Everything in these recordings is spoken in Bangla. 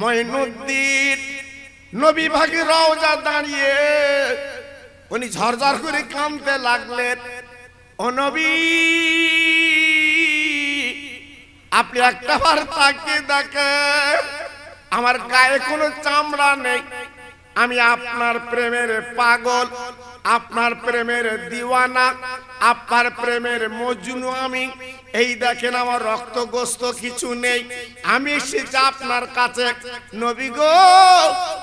মঈনুদ্দিন নবী ভাগে রওজা দাঁড়িয়ে উনি ঝরঝর করে কাঁদতে লাগলেন। ও নবী, আপনি একটা বার তাকিয়ে দেখেন, আমার গায়ে কোনো চামড়া নেই, আমি আপনার প্রেমের পাগল, আপনার প্রেমের দিওয়ানা, আপনার প্রেমের মজনু আমি। এই দেখেন আমার রক্ত গোস্ত কিছু নেই, আমি এসেছি আপনার কাছে। নবী গো,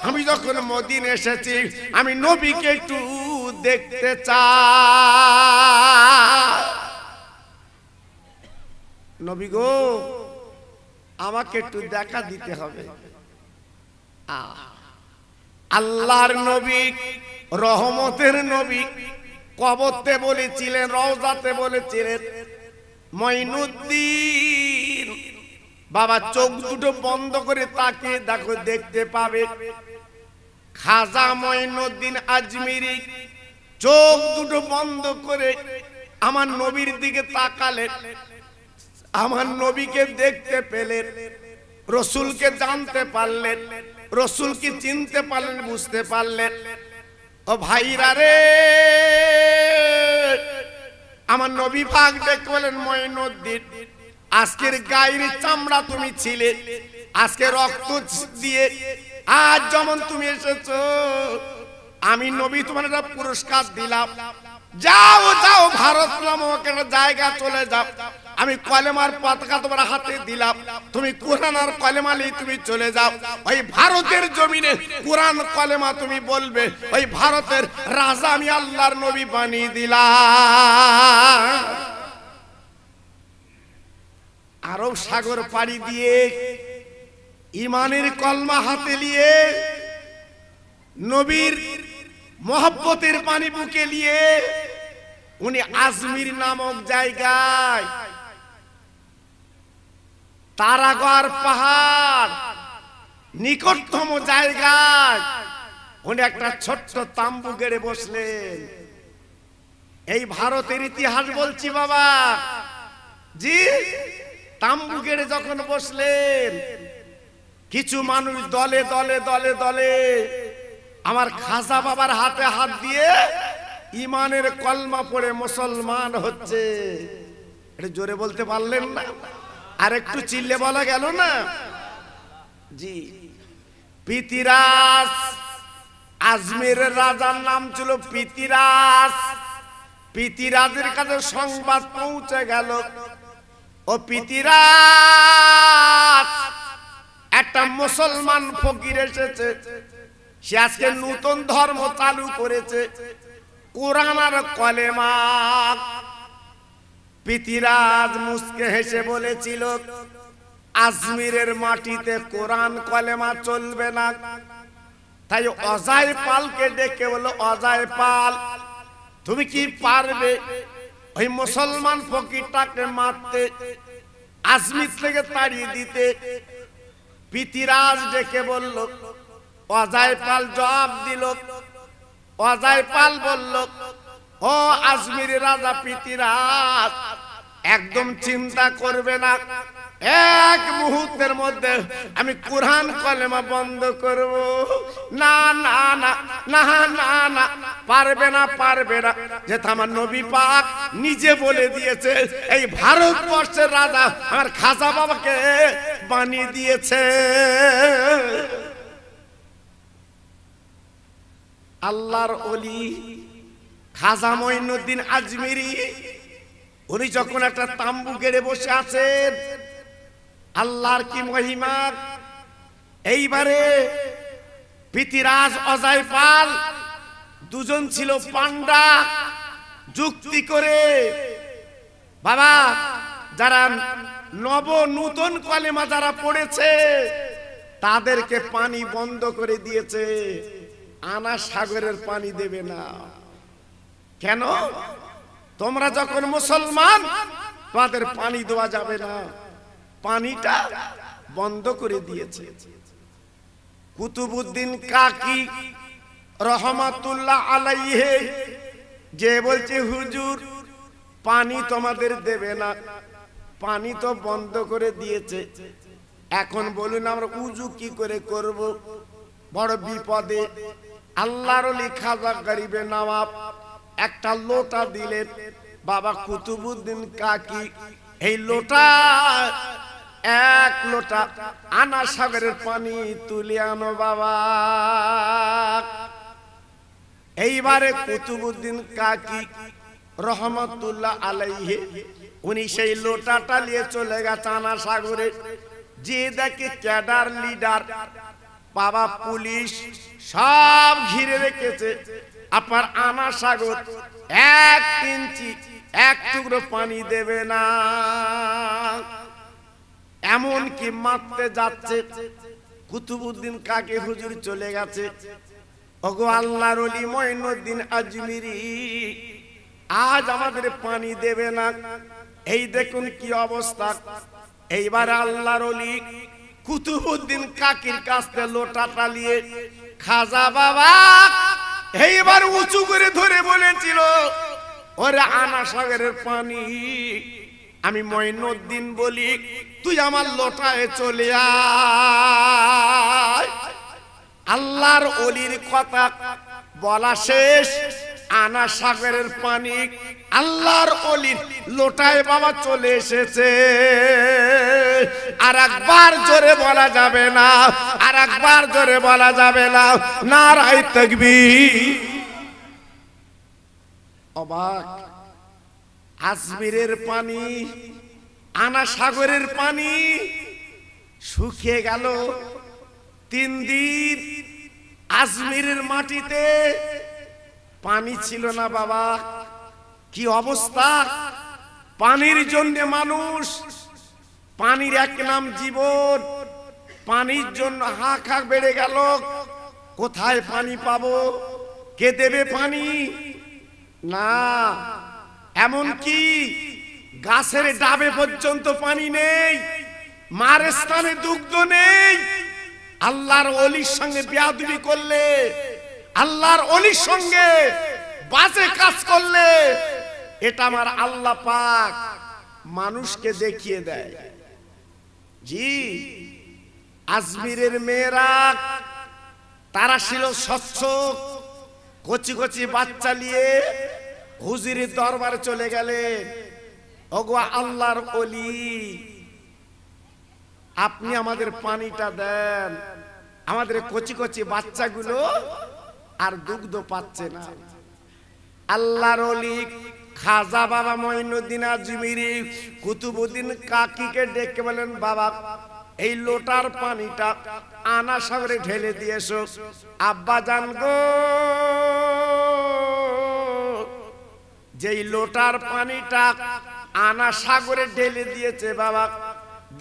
আমি যখন মদিনা এসেছি আমি নবীকে একটু দেখতে চাই। নবী গো, আমাকে একটু দেখা দিতে হবে। আল্লাহর নবী, রহমতের নবী কবরতে বলেছিলেন, রওজাতে বলেছিলেন, মঈনুদ্দিন বাবা চোখ দুটো বন্ধ করে তাকিয়ে দেখো, দেখতে পাবে। খাজা মঈনুদ্দিন আজমিরি চোখ দুটো বন্ধ করে আমার নবীর দিকে তাকালেন, আমার নবীকে দেখতে পেলেন, রসুলকে জানতে পারলেন, রসুলকে চিনতে পারলেন, বুঝতে পারলেন। ও ভাইরা রে, আমার নবী পাক দেখে বলেন, মঈনুদ্দিন আজকের গায়ের চামড়া তুমি ছিলে, আজকে রক্ত দিয়ে আজ যেমন তুমি এসেছো, আমি নবী তোমার একটা পুরস্কার দিলাম। যাও যাও, ভারত নামক একটা জায়গা চলে যাও, আমি কলেমার পতাকা তোমার হাতে দিলাম, তুমি কোরআন আর কলেমা নিয়ে তুমি চলে যাও। ওই ভারতের জমিনে কোরআন কলেমা তুমি বলবে, ওই ভারতের রাজা আমি আল্লাহর নবী বানিয়ে দিলাম। আরব সাগর পাড়ি দিয়ে ইমানের কলমা হাতে নিয়ে, নবীর মহব্বতের পানি বুকে নিয়ে উনি আজমির নামক জায়গায়, তারাগড় পাহাড় নিকটতম জায়গায় উনি একটা ছোট্ট তাম্বু গেড়ে বসলেন। এই ভারতের ইতিহাস বলছি বাবা জি। তাম্বু গেড়ে যখন বসলেন, কিছু মানুষ দলে দলে দলে দলে আমার খাজা বাবার হাতে হাত দিয়ে ইমানের কলমা পড়ে মুসলমান হচ্ছে। এটা জোরে বলতে পারলেন না? আর একটু চিল্লে বলা গেল না? জি। পৃথিরাজ, আজমিরের রাজার নাম ছিল পৃথিরাজ। পৃথিরাজের কাছে সংবাদ পৌঁছে গেল, ও পৃথিরাজ, একটা মুসলমান ফকির এসেছে, সে আজকে নতুন ধর্ম চালু করেছে, কোরআন আর কলেমা। পৃথিরাজ মুস্কে হেসে বলেছিল, আজমিরের মাটিতে কোরআন কলেমা চলবে না। তাই অজয় পালকে ডেকে বলল, অজয় পাল, তুমি কি পারবে ওই মুসলমান ফকিরটাকে মারতে, আজমির থেকে তাড়িয়ে দিতে? পৃথিরাজ ডেকে বলল, অজয় পাল জবাব দিল। অজয় পাল বলল, ও আজমিরের রাজা পৃথিরাজ, একদম চিন্তা করবে না, এক মুহূর্তের মধ্যে আমি কোরআন কলেমা বন্ধ করব। না না না না না না, পারবে না, পারবে না। যেটা আমার নবী পাক নিজে বলে দিয়েছে, এই ভারতবর্ষের রাজা আমার খাজা বাবাকে বানিয়ে দিয়েছে। আল্লাহর ওলি খাজা মঈনুদ্দিন আজমিরি, উনি যখন একটা তাম্বু গেড়ে বসে আছেন, আল্লাহর কি মহিমা! এইবারে পৃথিরাজ, অজয় পাল দুজন ছিল পান্ডা। যুক্তি করে বাবা, যারা নতুন কলেমা যারা পড়েছে তাদেরকে পানি বন্ধ করে দিয়েছে, আনা সাগরের পানি দেবে না। কেন? তোমরা যখন মুসলমান, তোমাদের পানি দেওয়া যাবে না, পানিটা বন্ধ করে দিয়েছে। কুতুবউদ্দিন কাকি রহমাতুল্লাহ আলাইহি যে বলছে, হুজুর পানি তোমাদের দেবে না, পানি তো বন্ধ করে দিয়েছে। এখন বলুন আমরা উজু কি করে করব? বড় বিপদে। আল্লাহর ওলি খাজা গরিবে নওয়াব একটা লোটা দিলেন। বাবা কুতুবউদ্দিন কাকি এই লোটা, এক লোটা আনা সাগরের পানি তুলে আনো বাবা। এইবারে কুতুবউদ্দিন কাকি রহমতুল্লাহ আলাইহি উনি সেই লোটাটা নিয়ে চলে গেছে আনা সাগরে। যে দেখে ক্যাডার লিডার বাবা পুলিশ সব ঘিরে রেখেছে। আপনার আনা সাগর 1 ইঞ্চি 1 টুকরো পানি দেবে না, এমন কি মারতে যাচ্ছে। কুতুবউদ্দিন কাকি হুজুর চলে গেছে। ওগো আল্লাহর ওলি মঈনুদ্দিন আজমিরি, আজ আমাদের পানি দেবে না। এই দেখুন কি অবস্থা। এইবার আল্লাহর ওলি কুতুবউদ্দিন কাকির কাছ থেকে লোটাটা নিয়ে খাজা বাবা এইবার উঁচু করে ধরে বলেছিল, ওরে আনা সাগরের পানি আমি মঈনুদ্দিন বলি, তুই আমার লোটায় চলে আয়। আল্লাহর ওলির কথা বলা শেষ, আনা সাগরের পানি আল্লাহর ওলির লোটায় বাবা চলে এসেছে। আর একবার জোরে বলা যাবে না, আর একবার জোরে বলা যাবে না, নারায়ে তাকবীর। অবাক, আজমিরের পানি, আনা সাগরের পানি শুকিয়ে গেল। 3 দিন আজমিরের মাটিতে পানি ছিল না বাবা। কি অবস্থা! পানির জন্য মানুষ, পানির এক নাম জীবন, পানির জন্য হাহাকার বেড়ে গেল। কোথায় পানি পাবো? কে দেবে পানি? না, এমন কি গাছের ডাবে পর্যন্ত পানি নেই, মার স্থানে দুগ্ধ নেই। আল্লাহর ওলির সঙ্গে বেয়াদবি করলে, আল্লাহর ওলির সঙ্গে বাজে কাজ করলে, এটা আমার আল্লাহ পাক মানুষকে দেখিয়ে দেয়। জি, আজমিরের মেয়েরা তারা ছিল স্বচ্ছ, কচি কচি বাচ্চা নিয়ে হুজুরের দরবারে চলে গেলে, ওগো আল্লাহর ওলি আপনি আমাদের পানিটা দেন, আমাদের কচি কচি বাচ্চাগুলো আর দুগ্ধ পাচ্ছে না। আল্লাহর ওলি খাজা বাবা মঈনুদ্দিন আজমিরি কুতুবউদ্দিন কাকিকে ডেকে বলেন, বাবা এই লোটার পানিটা আনা সাগরে ঢেলে দিয়েছো। আব্বা জান গো, যেই লোটার পানিটা আনা সাগরে ঢেলে দিয়েছে বাবা,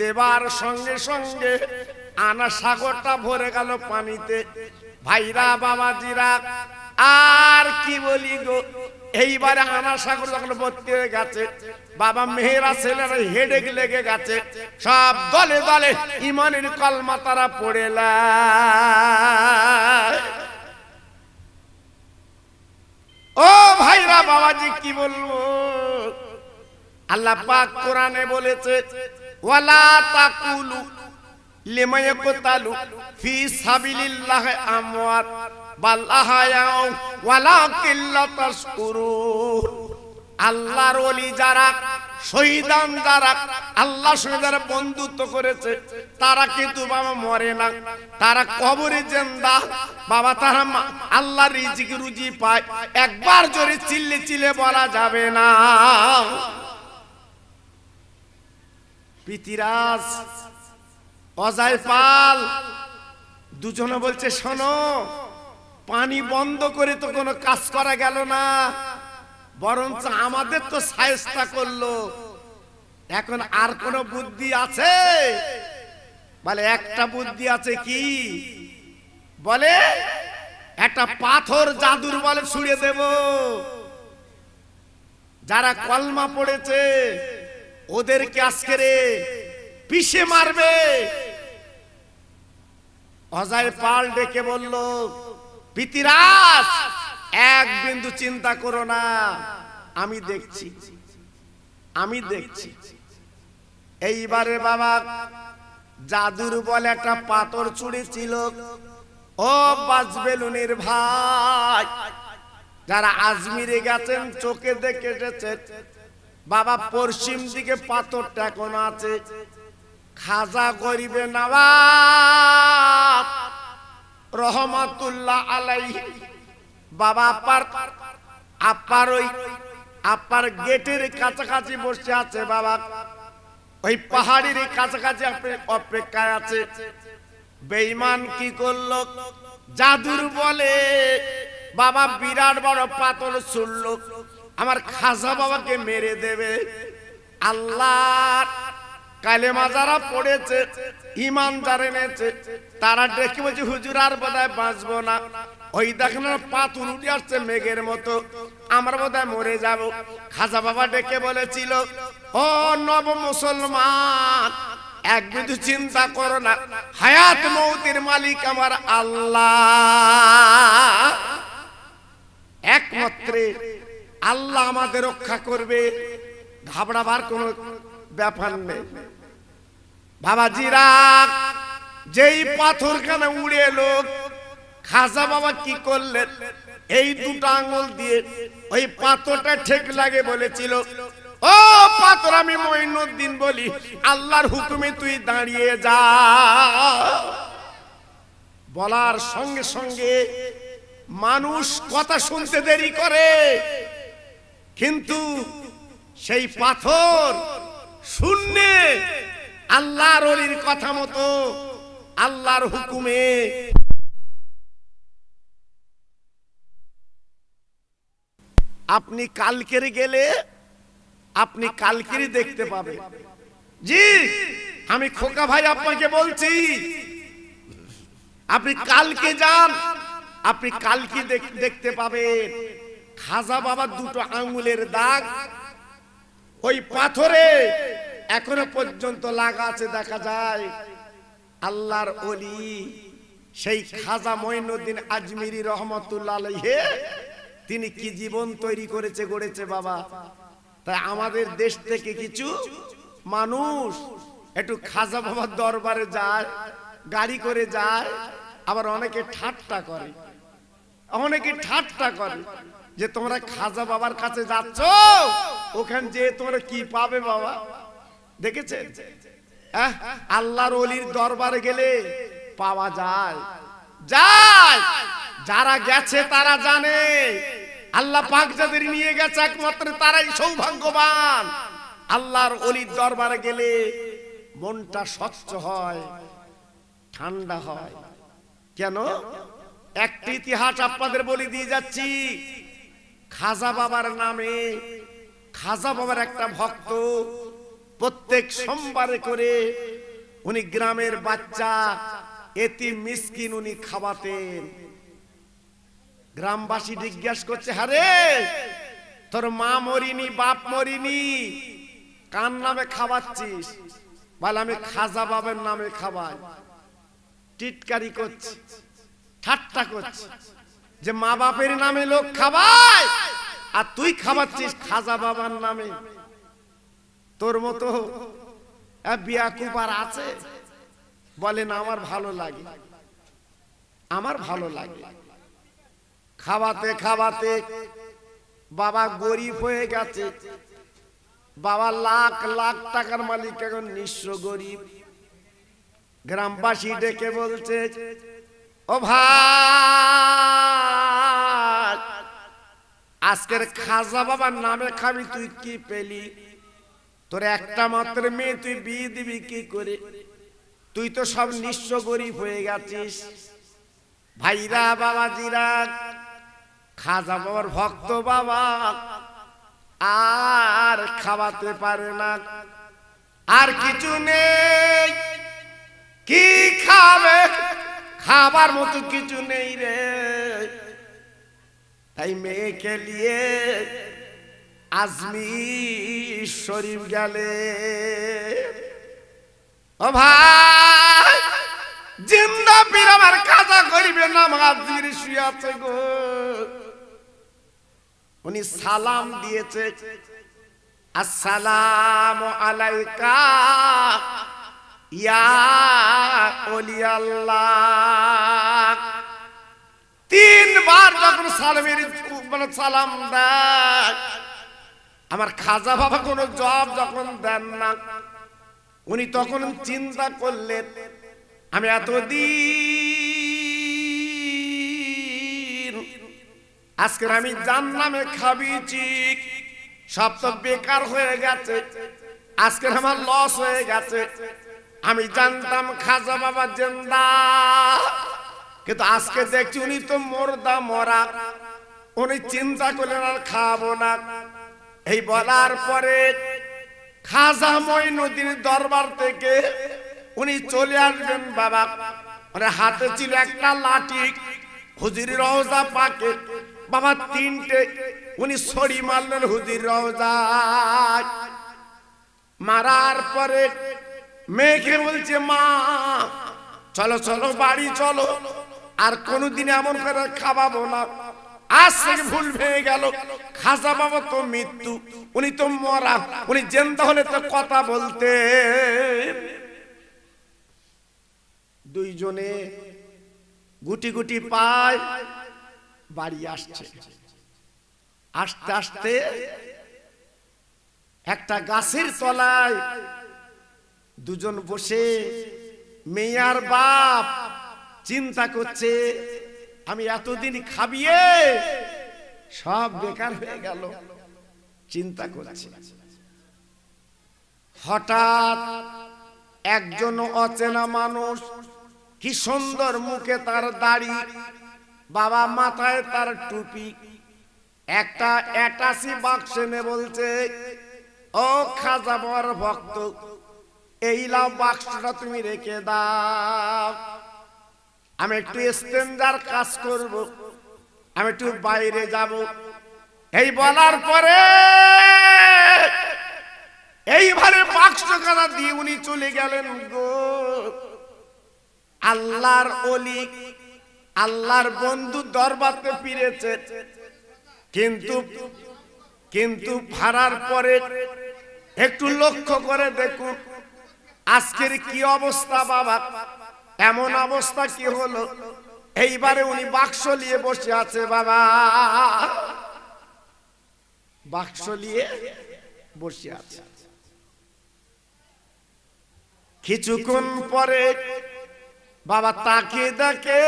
দেবার সঙ্গে সঙ্গে আনা সাগরটা ভরে গেল পানিতে। ভাইরা বাবাজিরা আর কি বলি গো, এইবারে আনা সাগর যখন ভর্তি হয়ে গেছে, বাবা মেয়েরা ছেলেরা হেডেক লেগে গেছে, সব দলে দলে ইমানের কলমা তারা পড়ে। ও ভাইরা বাবাজি কি বলবো, আল্লাহ পাক কোরআনে বলেছে, ওয়ালা তাকুলু লিমা ইয়াকতালু ফি সাবিলিল্লাহি আমওয়াত বাল আহয়াউ ওয়ালাকিন লা তাশকুরুন। আল্লাহর ওলি যারা শহীদান, যারা আল্লাহর সঙ্গে যারা বন্ধুত্ব করেছে, তারা কিন্তু বাবা মরে না, তারা কবরে জিন্দা বাবা, তারা আল্লাহর রিজিক রুজি পায়। একবার জোরে চিল্লে চিল্লে বলা যাবে না। পিতিরাজ অজয় পাল দুজনে বলছে, শোনো, পানি বন্ধ করে তো কোনো কাজ করা গেল না, বরঞ্চ আমাদের তো সায়স্তা করলো। এখন আর কোন বুদ্ধি আছে? বলে একটা বুদ্ধি আছে। কি বলে? একটা পাথর জাদুর বলে ছুঁড়ে দেব, যারা কলমা পড়েছে ওদেরকে আজকে রে পিষে মারবে। অজয় পাল ডেকে বলল, পিতিরাজ এক বিন্দু চিন্তা করো না, আমি দেখছি, আমি দেখছি। এইবারে বাবা জাদুর বলে একটা পাথর ছুঁড়েছিল। ও বাজবেলুনির ভাই, যারা আজমিরে গেছেন চোখে দেখে এসেছেন, বাবা পশ্চিম দিকে পাথরটা এখন আছে। খাজা গরিবে নওয়াব রহমাতুল্লাহ আলাইহি বাবা আপার গেটের কাছাকাছি বসে আছে। বাবা ওই পাহাড়ের কাছাকাছি অপেক্ষায় আছে। বেঈমান কি করলো? জাদুর বলে বাবা বিরাট বড় পাথর ছুড়লো, আমার খাজা বাবাকে মেরে দেবে। আল্লাহর কালেমা যারা পড়েছে, ঈমান যারা এনেছে, তারা দেখে বলছে হুজুর আর বোধহয় বাঁচবো না। ওই দেখেন পাথর উঠে আসছে মেঘের মতো, আমরা বোধহয় মরে যাব। খাজা বাবা ডেকে বলেছিল, ও নব মুসলমান, এক বিন্দু চিন্তা করো না, হায়াত মৌতের মালিক আমার আল্লাহ। একমাত্র আল্লাহ আমাদের রক্ষা করবে, ঘাবড়াবার কোনো ব্যাপার নেই। বাবাজিরা, যেই পাথরখানা উড়ে এলো, খাজা বাবা কি করলেন? এই দুটো আঙ্গুল দিয়ে ওই পাথরটা ঠেক লাগে বলেছিল, ও পাথর আমি মঈনুদ্দিন বলি, আল্লাহর হুকুমে তুই দাঁড়িয়ে যা। বলার সঙ্গে সঙ্গে মানুষ কথা শুনতে দেরি করে, কিন্তু সেই পাথর শুনলে আল্লাহর ওলির কথা মতো আল্লাহর হুকুমে আপনি কালকের গেলে আপনি কালকেরই দেখতে পাবেন। জি, আমি খোকা ভাই আপনাকে বলছি, আপনি কালকে যান, আপনি কালকে দেখতে পাবেন। খাজা বাবার দুটো আঙ্গুলের দাগ ওই পাথরে এখনো পর্যন্ত লাগা আছে, দেখা যায়। আল্লাহর ওলি সেই খাজা মঈনুদ্দিন আজমিরি রহমাতুল্লাহ আলাইহি, তিনি কি জীবন তৈরি করেছে, গড়েছে বাবা। তাই আমাদের দেশ থেকে কিছু মানুষ একটু খাজা বাবার দরবারে যায়, গাড়ি করে যায়, আবার অনেকে ঠাট্টা করে, যে তোমরা খাজা বাবার কাছে যাচ্ছ, ওখানে যে তোমরা কি পাবে বাবা। দেখেছে? আল্লাহর ওলির দরবারে গেলে পাওয়া যায়। যারা গেছে তারা জানে, আল্লাহ পাক যাদের নিয়ে গেছে একমাত্র তারাই সৌভাগ্যবান। আল্লাহর ওলির দরবারে গেলে মনটা স্বচ্ছ হয়, ঠান্ডা হয়। কেন? একটি ইতিহাস আপনাদের বলে দিয়ে যাচ্ছি। খাজা বাবার নামে, খাজা বাবার একটা ভক্ত প্রত্যেক সোমবারে করে উনি গ্রামের বাচ্চা এতিম মিসকিন উনি খাওয়াতেন। গ্রামবাসী জিজ্ঞাসা করছে, হারে তোর মা মরিনি, বাপ মরিনি, কার নামে খাওয়াচ্ছিস? বলে আমি খাজা বাবার নামে খাওয়াই। টিটকারি করছে, ঠাট্টা করছে, যে মা বাপের নামে লোক খাওয়ায় আর তুই খাওয়াচ্ছিস খাজা বাবার নামে। তোর মতো বিয়াকুবার আছে? বলেন আমার ভালো লাগে, আমার ভালো লাগে। খাওয়াতে খাওয়াতে বাবা গরিব হয়ে গেছে। বাবা লাখ লাখ টাকার মালিক, এখন নিঃস্ব গরিব। গ্রামবাসী ডেকে বলছে, ও ভাই, আজকের খাজা বাবার নামে খাবি, তুই কি পেলি? তোর একটা মাত্র মেয়ে, তুই বিয়ে দিবি কি করে? তুই তো সব নিঃস্ব গরিব হয়ে গেছিস। ভাইরা, বাবাজিরা, খাজা বাবার ভক্ত বাবা আর খাওয়াতে পারে না, আর কিছু নেই। কি খাবে? খাবার মতো কিছু নেই রে। তাই মেয়েকে নিয়ে আজমির শরীফ গেলে। ও ভাই, জিন্দা পীর আমার খাজা গরিবের নাম আজমির শুয়ে আছে গো। উনি সালাম দিয়েছে, আসসালামু আলাইকা ইয়া ওলি আল্লাহ। তিনবার যখন সালাম দেয়, আমার খাজা বাবা কোনো জবাব যখন দেন না, উনি তখন চিন্তা করলেন আমি এতদিন আজকে আমি জান্নামে খাবিছি, সব তো বেকার হয়ে গেছে, আজকে আমার লস হয়ে গেছে। আমি জানতাম খাজা বাবা জিন্দা, কিন্তু আজকে দেখছি উনি তো মুর্দা মরা। উনি চিন্তা করলেন আর খাবো না। এই বলার পরে খাজা মঈনুদ্দিন দরবার থেকে উনি চলে আসবেন বাবা। মানে হাতে ছিল একটা লাঠি, হুজুর রওজা পাকে বাবা তিনটে উনি ছড়ি মারলেন হুজুর রওজায়। মারার পরে মেয়েকে বলছে মা চলো চলো বাড়ি চলো, আর কোনোদিন এমন করে খাওয়াবো না, আজ থেকে ভুল ভেঙে গেল। খাজা বাবা তো মৃত্যু, উনি তো মরা, উনি জিন্দা হলে তো কথা বলতে। দুইজনে গুটি গুটি পায় বাড়ি আসছে। আস্তে আস্তে একটা গাছের তলায় দুজন বসে মেয়ার বাপ চিন্তা করছে আমি এতদিন খাবিয়ে সব বেকার হয়ে গেল, চিন্তা করছে। হঠাৎ একজন অচেনা মানুষ, কি সুন্দর মুখে তার দাড়ি, বাবা মাথায় তার টুপি, একটা অ্যাটাচি বাক্স এনে বলছে ও খাজা বাবার ভক্ত, এই লাও বাক্সটা তুমি রেখে দাও, আমি একটু স্টেঞ্জার কাজ করব, আমি একটু বাইরে যাব। এই বলার পরে এইবারে বাক্স খানা দিয়ে উনি চলে গেলেন গো। আল্লাহর ওলি, আল্লাহর বন্ধু দরবারে ফিরেছে, কিন্তু ভাড়ার পরে একটু লক্ষ্য করে দেখুন আজকের কি অবস্থা বাবা। এমন অবস্থা কি হলো, এইবারে উনি বাক্স নিয়ে বসে আছে বাবা, বাক্স নিয়ে বসে আছে। কিছুক্ষণ পরে বাবা তাকিয়ে দেখে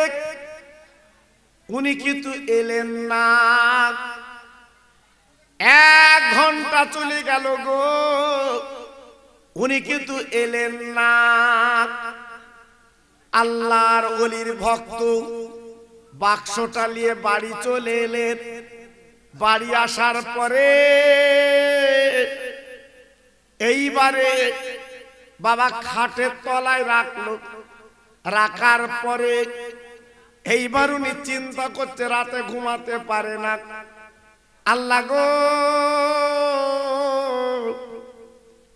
উনি কিন্তু এলেন না। 1 ঘন্টা চলে গেল গো, উনি কিন্তু এলেন না। আল্লাহর ওলির ভক্ত বাক্সটা নিয়ে বাড়ি চলে এলেন। বাড়ি আসার পরে এইবারে বাবা খাটের তলায় রাখলো, রাখার পরে এইবার উনি চিন্তা করছে, রাতে ঘুমাতে পারে না। আল্লাহ গো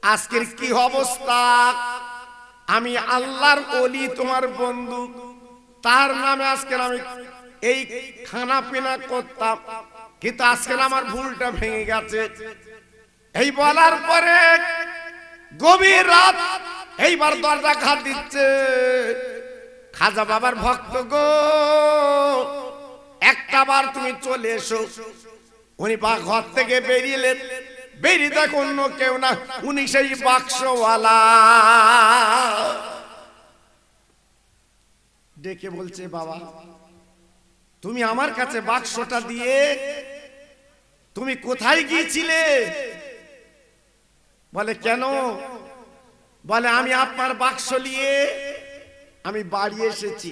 আজকের কি অবস্থা, আমি আল্লাহর ওলি তোমার বন্ধু, তার নামে আজকে আমি এই খানা পিনা করতাম, কিন্তু আজকে আমার ভুলটা ভেঙে গেছে। এই বলার পরে গভীর রাত, এইবার দরজা ঘাট দিচ্ছে। খাজা বাবার ভক্ত গো একটা বার তুমি চলে এসো। উনি ঘর থেকে বেরিয়েলেন, বেরিয়ে দেখ অন্য কেউ না, উনি সেই বাক্সওয়ালা। ডেকে বলছে বাবা তুমি আমার কাছে বাক্সটা দিয়ে তুমি কোথায় গিয়েছিলে? বলে কেন? বলে আমি আপনার বাক্স নিয়ে আমি বাড়ি এসেছি,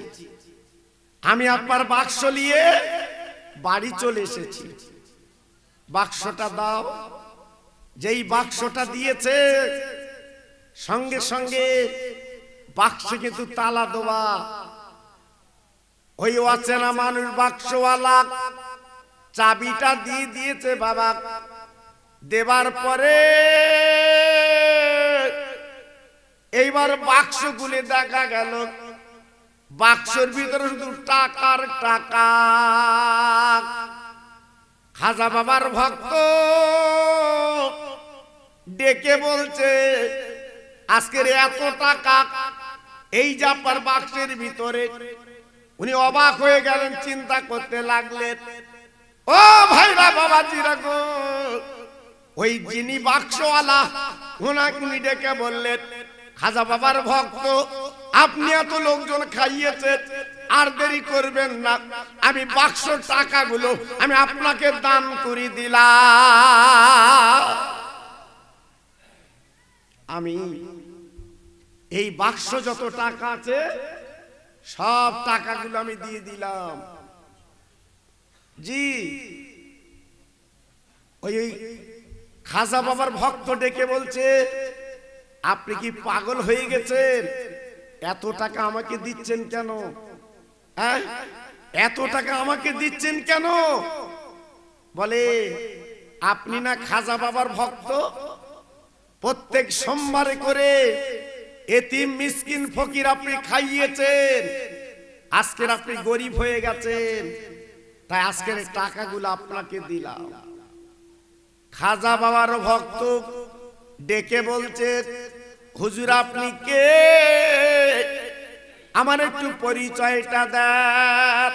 আমি আপনার বাক্স নিয়ে বাড়ি চলে এসেছি, বাক্সটা দাও। যেই বাক্সটা দিয়েছে সঙ্গে সঙ্গে বাক্সে কিন্তু তালা দেওয়া। ওই অচেনা মানুষ বাক্সওয়ালা চাবিটা দিয়ে দিয়েছে বাবা। দেবার পরে এইবার বাক্স গুলে দেখা গেল বাক্সের ভিতরে শুধু টাকার টাকা। খাজা বাবার ভক্ত ডেকে বলছে আজকের এত টাকা এই জাপার বাক্সের ভিতরে। উনি অবাক হয়ে গেলেন, চিন্তা করতে লাগলেন, ও ভাইরা বাবাজিরা গো, ওই যিনি বাক্সওয়ালা ওনাকে উনি ডেকে বললেন, খাজা বাবার ভক্ত, আপনি এত লোকজন খাইয়েছেন, আর দেরি করবেন না, আমি বাক্স টাকাগুলো আমি আপনাকে দান করে দিলাম। আমি এই বাক্স যত টাকা আছে সব টাকাগুলো আমি দিয়ে দিলাম। জি, ওই খাজা বাবার ভক্ত ডেকে বলছে, আপনি কি পাগল হয়ে গেছেন? এত টাকা আমাকে দিচ্ছেন কেন? হ্যাঁ, এত টাকা আমাকে দিচ্ছেন কেন? বলে, আপনি না খাজা বাবার ভক্ত, প্রত্যেক সোমবারে করে এতিম মিসকিন ফকির আপনি খাইয়েছেন, আজকের আপনি গরিব হয়ে গেছেন, তাই আজকের টাকাগুলো আপনাকে দিলাম। খাজা বাবার ভক্ত ডেকে বলছে, হুজুর আপনি কে? আমার একটু পরিচয়টা দেন।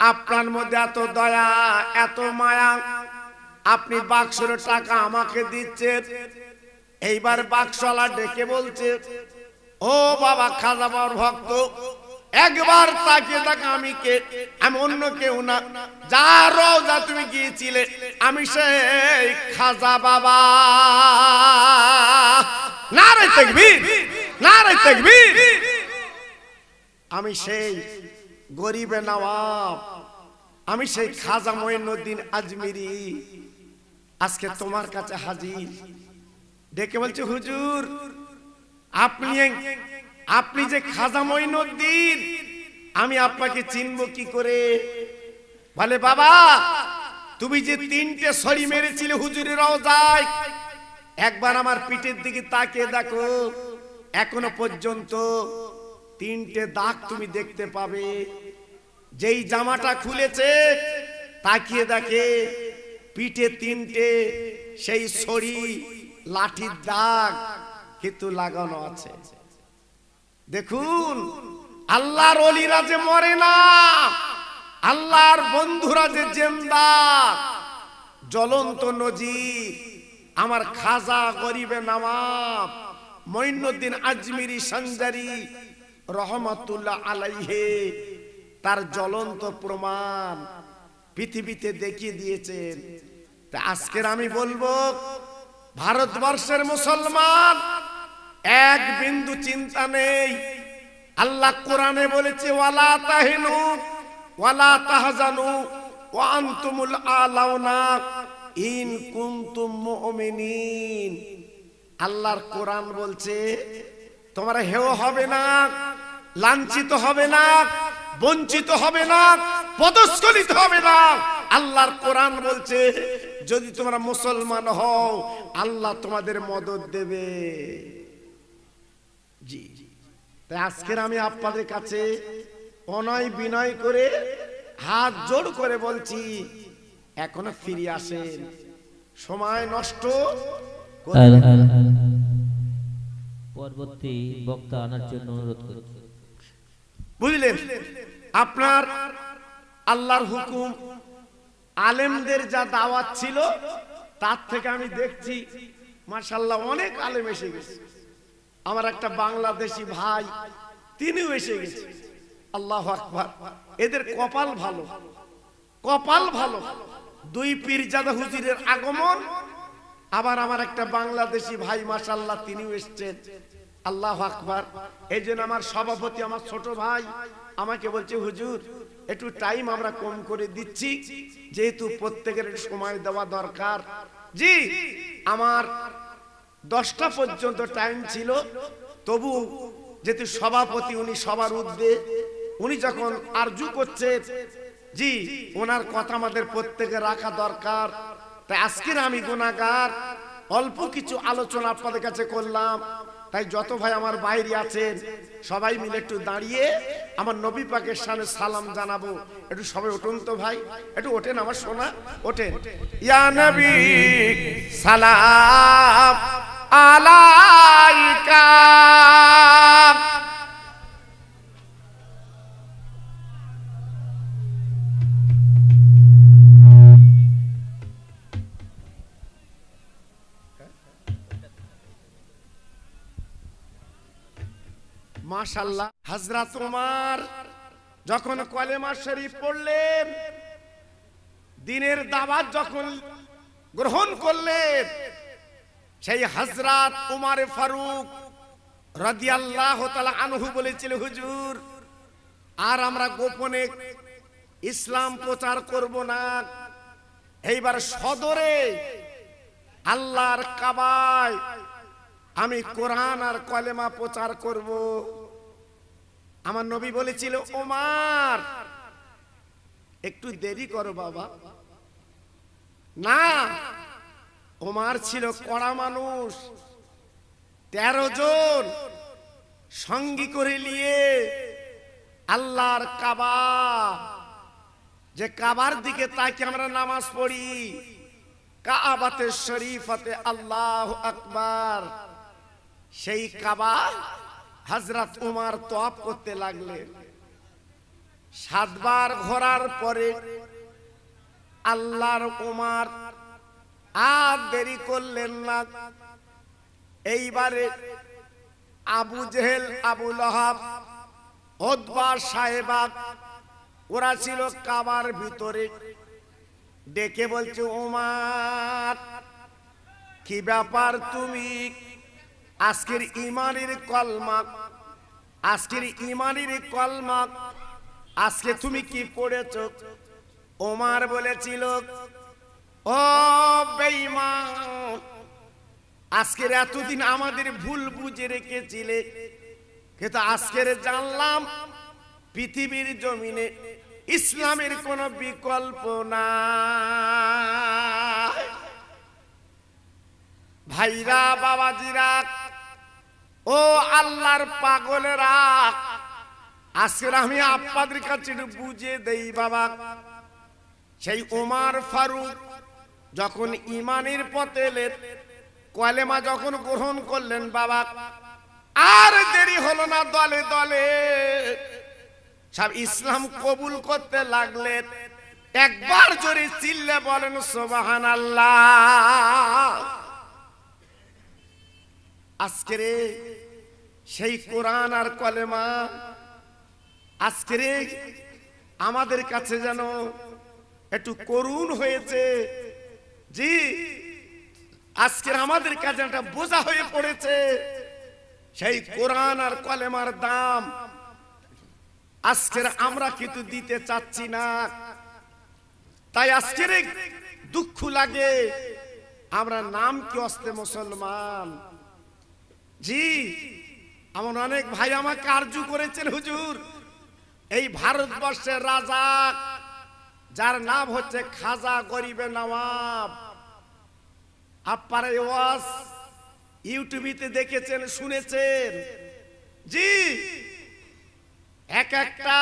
আপনার মধ্যে এত দয়া, এত মায়া, আপনি বাক্সের টাকা আমাকে দিচ্ছেন। এইবার বাক্সওয়ালা ডেকে বলছে, ও বাবা খাজা বাবার ভক্ত, একবার তাকিয়ে দেখ আমি কে? আমি অন্য কেউ না, যার রওজা তুমি গিয়েছিলে আমি সেই খাজা বাবা। নারে তাকবীর, নারে তাকবীর। আমি সেই গরিবে নওয়াব, আমি সেই খাজা মঈনুদ্দিন আজমিরি, আজকে তোমার কাছে হাজির। ডেকে বলছে, হুজুর আপনি যে খাজা মঈনুদ্দিন, আমি আপনাকে চিনব কি করে? বলে, বাবা তুমি যে 3টে ছড়ি মেরেছিলে হুজুরের রওজায়, একবার আমার পিঠের দিকে তাকিয়ে দেখো, এখনো পর্যন্ত 3টে দাগ তুমি দেখতে পাবে। যেই জামাটা খুলেছে তাকিয়ে দেখে পিঠে 3টে সেই ছড়ি লাঠির দাগ কিন্তু লাগানো আছে। দেখুন, আল্লাহর ওলিরা যে মরে না, আল্লাহর বন্ধুরা যে জিন্দা, জ্বলন্ত নজির আমার খাজা গরিবে নওয়াব মঈনুদ্দিন আজমিরি সঞ্জারি রহমাতুল্লাহ আলাইহি, তার জ্বলন্ত প্রমাণ পৃথিবীতে দেখিয়ে দিয়েছেন। তা আজকের আমি বলবো, ভারতবর্ষের মুসলমান এক বিন্দু চিন্তা নেই। আল্লাহ কোরআনে বলেছে, ওয়ালা তাহিনু ওয়ালা তাহজানু ওয়া আনতুমুল আলাউনা ইন কুনতুম মুমিনিন। আল্লাহর কোরআন বলছে, তোমরা হেয় হবে না, লাঞ্ছিত হবে না, বঞ্চিত হবে না, পদস্খলিত হবে না। আল্লাহর কোরআন বলছে, যদি তোমরা মুসলমান হও আল্লাহ তোমাদের মদদ দেবে। জি, তাই আজকের আমি আপনাদের কাছে অনয় বিনয় করে হাত জোড় করে বলছি, এখনো ফিরে আসেন, সময় নষ্ট। পরবর্তী বক্তা আনার জন্য অনুরোধ করছি। বুঝলেন, আপনার আল্লাহর হুকুম, আলেমদের যা দাওয়াত ছিল তার থেকে আমি দেখছি মাশাআল্লাহ অনেক আলেম এসে গেছে। আমার একটা বাংলাদেশি ভাই, তিনিও এসে গেছে। আল্লাহু আকবার, এদের কপাল ভালো, কপাল ভালো। 2 পীরজাদা হুজুরের আগমন, আবার আমার একটা বাংলাদেশি ভাই মাশাআল্লাহ তিনিও এসেছেন। আল্লাহু আকবার। এই জন্য আমার সভাপতি, আমার ছোট ভাই আমাকে বলছে, হুজুর একটু টাইম আমরা কম করে দিচ্ছি, যেহেতু প্রত্যেকের সময় দেওয়া দরকার। জি, আমার 10টা পর্যন্ত টাইম ছিল, তবু যেহেতু সভাপতি উনি সবার ঊর্ধ্বে, উনি যখন আরজু করছে, জি ওনার কথা আমাদের প্রত্যেকে রাখা দরকার। তাই আজকের আমি গুনাহগার, অল্প কিছু আলোচনা আপনাদের কাছে করলাম। তাই যত ভাই আমার বাইরে আছেন সবাই মিলে একটু দাঁড়িয়ে আমার নবী পাকের সামনে সালাম জানাবো। একটু সবাই ওঠুন তো ভাই, একটু ওঠেন আমার সোনা, ওঠেন। ইয়া নবী সালাম আলাইকা। মাশাআল্লাহ। হযরত ওমর যখন কলেমা শরীফ পড়লেন, দ্বীনের দাওয়াত যখন গ্রহণ করলেন, সেই হযরত ওমর ফারুক রাদিয়াল্লাহু তাআলা আনহু বলেছিল, হুজুর আর আমরা গোপনে ইসলাম প্রচার করব না, এইবার সদরে আল্লাহর কাবায় আমি কোরআন আর কলেমা প্রচার করব। আমার নবী বলেছিল, ওমর একটু দেরি করো বাবা। না, ওমর ছিল কড়া মানুষ, 13 জন সঙ্গী করে নিয়ে আল্লাহর কাবা, যে কাবার দিকে তাকে আমরা নামাজ পড়ি, কাবাতে শরীফাতে আল্লাহু আকবার, সেই কাবা হযরত ওমর তওয়াফ করতে লাগলেন। 7 বার ঘোরার পরে আল্লাহর ওমর আর দেরি করলেন না। এইবারে আবু জেহেল, আবু লহাব, উতবা, সাহেবা ওরা ছিল কাবার ভিতরে। ডেকে বলছে, ওমর কি ব্যাপার, তুমি আজকের ইমানের কলমা, আজকের ইমানের কলমা আজকে তুমি কি পড়েছ? ওমর বলেছিল, ও বেঈমান, আজকের এতদিন আমাদের ভুল বুঝে রেখেছিলে, কিন্তু আজকের জানলাম পৃথিবীর জমিনে ইসলামের কোনো বিকল্প নাই। ভাইরা, বাবাজিরা, ও আল্লাহর পাগলেরা, আজকে আমি আপনাদের কাছে বুঝে দেই বাবা, সেই ওমর ফারুক যখন ইমানের পথে এলেন, কলেমা যখন গ্রহণ করলেন বাবা, আর দেরি হলো না, দলে দলে সব ইসলাম কবুল করতে লাগলেন। একবার জোরে চিল্লে বলেন সুবহানাল্লাহ। আজকের সেই কোরআন আর কলেমা আজকের আমাদের কাছে যেন একটু করুণ হয়েছে। জি, আজকের আমাদের কাছে একটা বোঝা হয়ে পড়েছে। সেই কোরআন আর কলেমার দাম আজকের আমরা কিন্তু দিতে চাচ্ছি না। তাই আজকের দুঃখ লাগে, আমরা নাম কি অস্তে মুসলমান। জি, এমন অনেক ভাই আমাকে আরজু করেছেন, হুজুর এই ভারতবর্ষের রাজা যার নাম হচ্ছে খাজা গরিবে নওয়াব, আপনারা ওয়াজ ইউটিউবে দেখেছেন, শুনেছেন। জি, এক একটা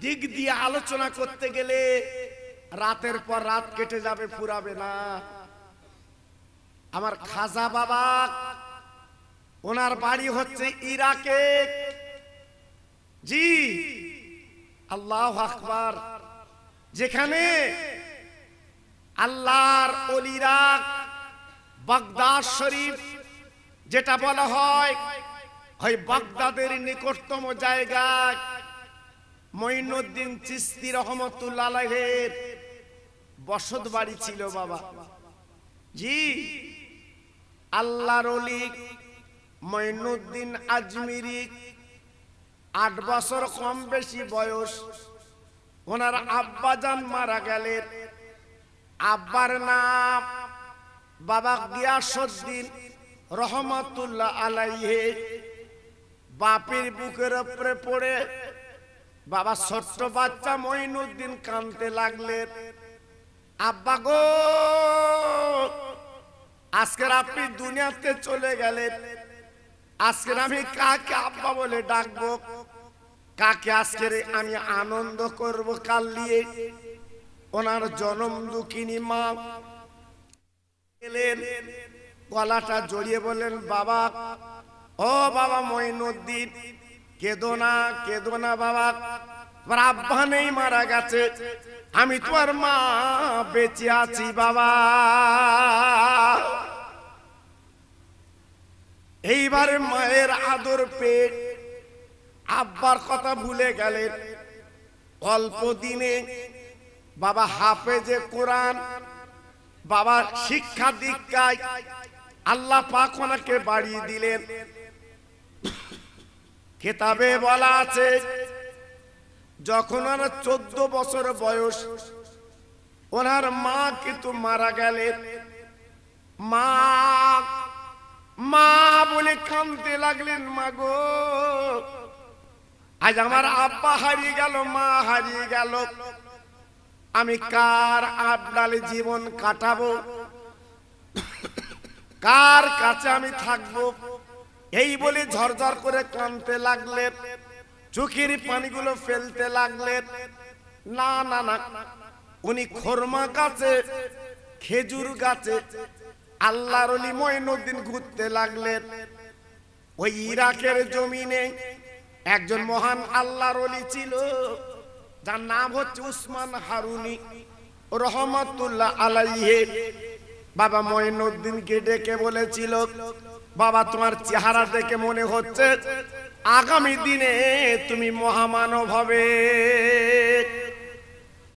দিক দিয়ে আলোচনা করতে গেলে রাতের পর রাত কেটে যাবে, ফুরাবে না। আমার খাজা বাবা, ওনার বাড়ি হচ্ছে ইরাকে। জি, আল্লাহু আকবার। যেখানে আল্লাহর ওলিরা বাগদাদ শরীফ যেটা বলা হয়, ওই বাগদাদের নিকটতম জায়গায় মঈনুদ্দিন চিশতি রহমতুল্লাহ আলাইহির বসত বাড়ি ছিল বাবা। জি, আল্লাহর ওলি মঈনুদ্দিন আজমিরি 8 বছর কম বেশি বয়স, ওনার আব্বাজান মারা গেলেন। আব্বার নাম বাবা গিয়াসউদ্দিন রহমাতুল্লাহ আলাইহি। বাপের বুকের উপরে পড়ে বাবা ছোট্ট বাচ্চা মঈনুদ্দিন কাঁদতে লাগলেন, আব্বা গো, আজকের আপনি দুনিয়াতে চলে গেলেন, আজকের আমি কাকে আব্বা বলে ডাকবো, কাকে আজকের আমি আনন্দ করব কাল নিয়ে। ওনার জনম দুঃখিনী মা এলেন, গলাটা জড়িয়ে বললেন, বাবা, ও বাবা মঈনুদ্দিন, কেঁদো না বাবা, তোমার আব্বা নেই, মারা গেছে, আমি তোমার মা বেঁচে আছি বাবা। এইবারে মায়ের আদর পেয়ে আব্বার কথা ভুলে গেলেন। অল্প দিনে বাবা হাফেজে কোরআন, বাবা শিক্ষা দীক্ষায় আল্লাহ পাক ওনাকে বাড়িয়ে দিলেন। কিতাবে বলা আছে, যখন ওনার 14 বছর বয়স, ওনার মা কিন্তু মারা গেলেন। মা মা বলে কাঁদতে লাগলেন, মা গো, আজ আমার আব্বা হারিয়ে গেল, মা হারিয়ে গেল, আমি কার আবডালে জীবন কাটাবো, কার কাছে আমি থাকবো? এই বলে ঝরঝর করে কাঁদতে লাগলেন, চোখের পানিগুলো ফেলতে লাগলেন। না না না, উনি খরমা গাছে, খেজুর গাছে আল্লাহর ওলি মঈনুদ্দিন ঘুরতে লাগলেন। ওই ইরাকের জমিনে একজন মহান আল্লাহর ওলি ছিল, যার নাম হচ্ছে উসমান হারুনি রহমাতুল্লাহ আলাইহি। বাবা মঈনুদ্দিনকে ডেকে বলেছিল, বাবা, তোমার চেহারা দেখে মনে হচ্ছে আগামী দিনে তুমি মহামানব হবে।